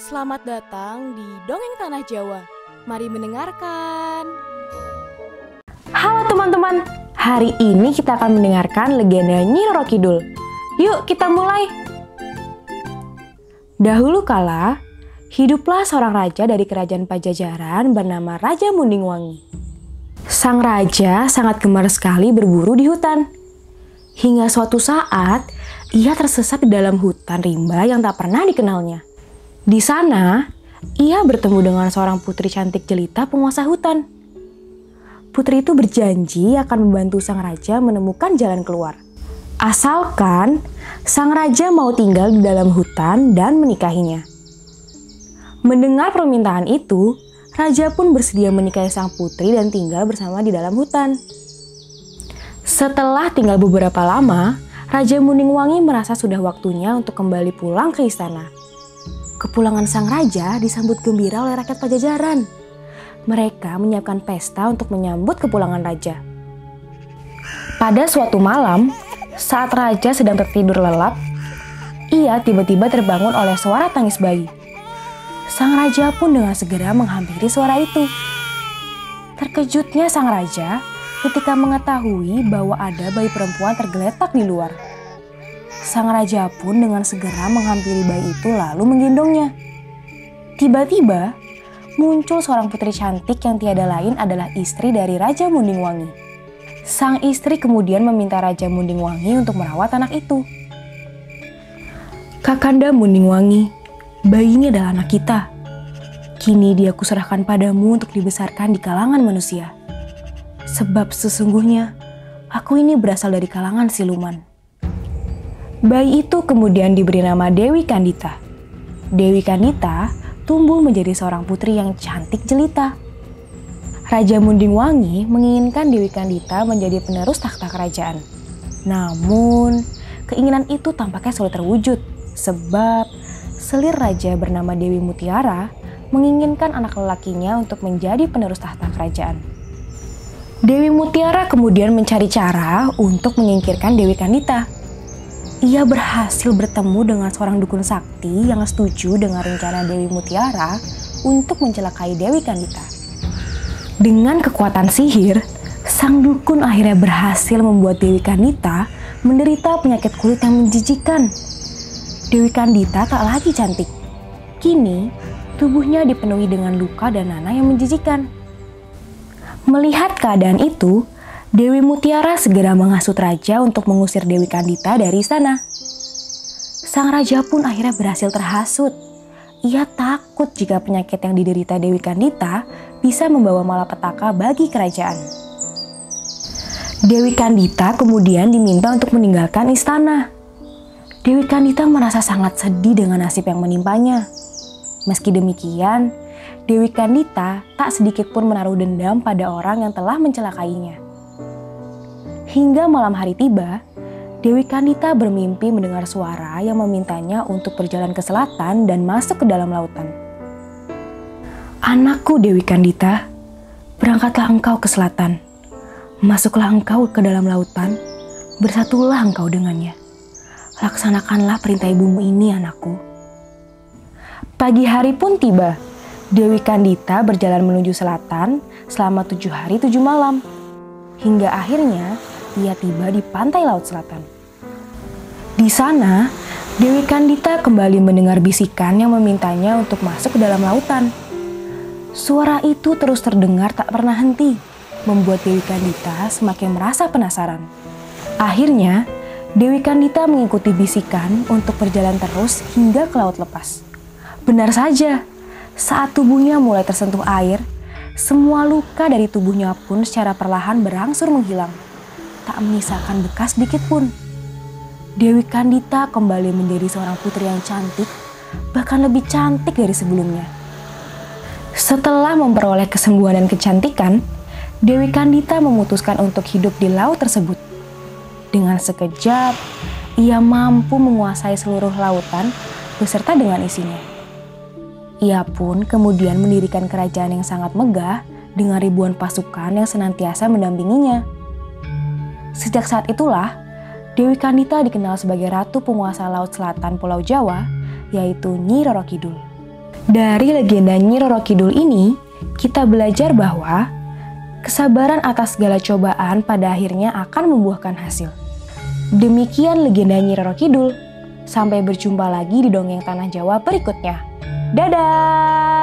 Selamat datang di Dongeng Tanah Jawa. Mari mendengarkan. Halo teman-teman, hari ini kita akan mendengarkan legenda Nyi Roro Kidul. Yuk kita mulai. Dahulu kala, hiduplah seorang raja dari kerajaan Pajajaran bernama Raja Munding Wangi. Sang raja sangat gemar sekali berburu di hutan. Hingga suatu saat, ia tersesat di dalam hutan rimba yang tak pernah dikenalnya. Di sana, ia bertemu dengan seorang putri cantik jelita penguasa hutan. Putri itu berjanji akan membantu sang raja menemukan jalan keluar. Asalkan sang raja mau tinggal di dalam hutan dan menikahinya. Mendengar permintaan itu, raja pun bersedia menikahi sang putri dan tinggal bersama di dalam hutan. Setelah tinggal beberapa lama, Raja Munding Wangi merasa sudah waktunya untuk kembali pulang ke istana. Kepulangan sang raja disambut gembira oleh rakyat Pajajaran. Mereka menyiapkan pesta untuk menyambut kepulangan raja. Pada suatu malam, saat raja sedang tertidur lelap, ia tiba-tiba terbangun oleh suara tangis bayi. Sang raja pun dengan segera menghampiri suara itu. Terkejutnya sang raja ketika mengetahui bahwa ada bayi perempuan tergeletak di luar. Sang raja pun dengan segera menghampiri bayi itu lalu menggendongnya. Tiba-tiba muncul seorang putri cantik yang tiada lain adalah istri dari Raja Munding Wangi. Sang istri kemudian meminta Raja Munding Wangi untuk merawat anak itu. "Kakanda Munding Wangi, bayi ini adalah anak kita. Kini dia kuserahkan padamu untuk dibesarkan di kalangan manusia. Sebab sesungguhnya aku ini berasal dari kalangan siluman." Bayi itu kemudian diberi nama Dewi Kandita. Dewi Kandita tumbuh menjadi seorang putri yang cantik jelita. Raja Munding Wangi menginginkan Dewi Kandita menjadi penerus takhta kerajaan. Namun, keinginan itu tampaknya sulit terwujud sebab selir raja bernama Dewi Mutiara menginginkan anak lelakinya untuk menjadi penerus tahta kerajaan. Dewi Mutiara kemudian mencari cara untuk menyingkirkan Dewi Kandita. Ia berhasil bertemu dengan seorang dukun sakti yang setuju dengan rencana Dewi Mutiara untuk mencelakai Dewi Kandita. Dengan kekuatan sihir, sang dukun akhirnya berhasil membuat Dewi Kandita menderita penyakit kulit yang menjijikan. Dewi Kandita tak lagi cantik. Kini, tubuhnya dipenuhi dengan luka dan nanah yang menjijikan. Melihat keadaan itu, Dewi Mutiara segera menghasut raja untuk mengusir Dewi Kandita dari istana. Sang raja pun akhirnya berhasil terhasut. Ia takut jika penyakit yang diderita Dewi Kandita bisa membawa malapetaka bagi kerajaan. Dewi Kandita kemudian diminta untuk meninggalkan istana. Dewi Kandita merasa sangat sedih dengan nasib yang menimpanya. Meski demikian, Dewi Kandita tak sedikit pun menaruh dendam pada orang yang telah mencelakainya. Hingga malam hari tiba, Dewi Kandita bermimpi mendengar suara yang memintanya untuk berjalan ke selatan dan masuk ke dalam lautan. "Anakku Dewi Kandita, berangkatlah engkau ke selatan. Masuklah engkau ke dalam lautan, bersatulah engkau dengannya. Laksanakanlah perintah ibumu ini, anakku." Pagi hari pun tiba. Dewi Kandita berjalan menuju selatan selama 7 hari 7 malam. Hingga akhirnya ia tiba di pantai laut selatan. Di sana, Dewi Kandita kembali mendengar bisikan yang memintanya untuk masuk ke dalam lautan. Suara itu terus terdengar tak pernah henti, membuat Dewi Kandita semakin merasa penasaran. Akhirnya, Dewi Kandita mengikuti bisikan untuk berjalan terus hingga ke laut lepas. Benar saja, saat tubuhnya mulai tersentuh air, semua luka dari tubuhnya pun secara perlahan berangsur menghilang. Tak menyisakan bekas sedikit pun. Dewi Kandita kembali menjadi seorang putri yang cantik, bahkan lebih cantik dari sebelumnya. Setelah memperoleh kesembuhan dan kecantikan, Dewi Kandita memutuskan untuk hidup di laut tersebut. Dengan sekejap, ia mampu menguasai seluruh lautan beserta dengan isinya. Ia pun kemudian mendirikan kerajaan yang sangat megah dengan ribuan pasukan yang senantiasa mendampinginya. Sejak saat itulah, Dewi Kandita dikenal sebagai ratu penguasa laut selatan Pulau Jawa, yaitu Nyi Roro Kidul. Dari legenda Nyi Roro Kidul ini, kita belajar bahwa kesabaran atas segala cobaan pada akhirnya akan membuahkan hasil. Demikian legenda Nyi Roro Kidul. Sampai berjumpa lagi di Dongeng Tanah Jawa berikutnya. Dadah!